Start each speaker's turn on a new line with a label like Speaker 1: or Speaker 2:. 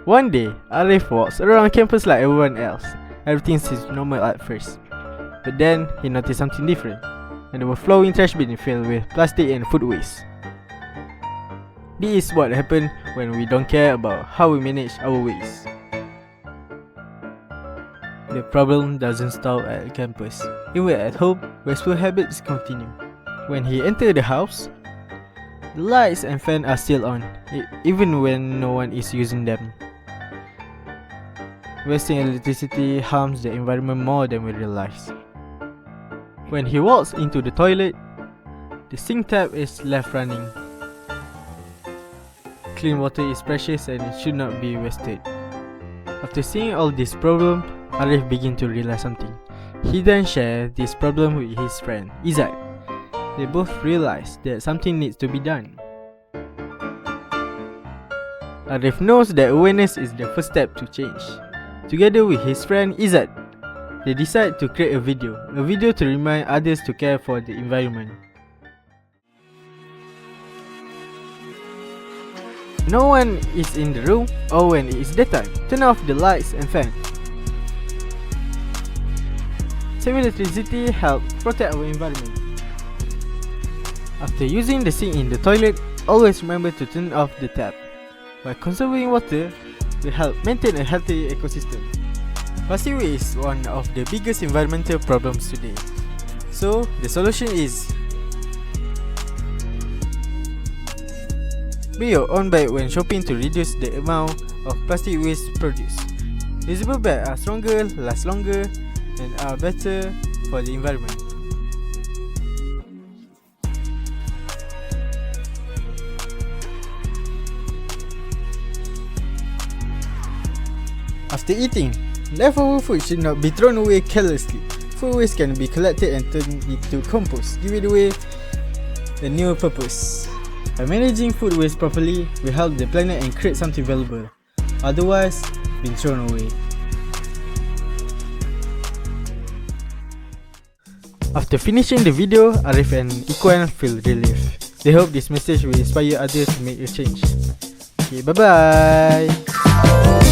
Speaker 1: One day, Arif walks around campus like everyone else. Everything seems normal at first. But then, he noticed something different. An overflowing trash bin filled with plastic and food waste. This is what happens when we don't care about how we manage our waste. The problem doesn't stop at campus. Even at home, wasteful habits continue. When he enters the house, the lights and fan are still on, even when no one is using them. Wasting electricity harms the environment more than we realize. When he walks into the toilet, the sink tap is left running. Clean water is precious and it should not be wasted. After seeing all these problems, Arif begins to realize something. He then shares this problem with his friend, Izzat. They both realize that something needs to be done. Arif knows that awareness is the first step to change. Together with his friend Izzat, they decide to create a video to remind others to care for the environment. No one is in the room, or when it is daytime, turn off the lights and fan. Saving electricity helps protect our environment. After using the sink in the toilet, always remember to turn off the tap. By conserving water, will help maintain a healthy ecosystem. Plastic waste is one of the biggest environmental problems today. So, the solution is be your own bag when shopping to reduce the amount of plastic waste produced. Reusable bags are stronger, last longer, and are better for the environment. After eating, leftover food should not be thrown away carelessly. Food waste can be collected and turned into compost, giving away a new purpose. By managing food waste properly, we help the planet and create something valuable, otherwise being thrown away. After finishing the video, Arif and Ikwan feel relief. They hope this message will inspire others to make a change. Okay, bye bye.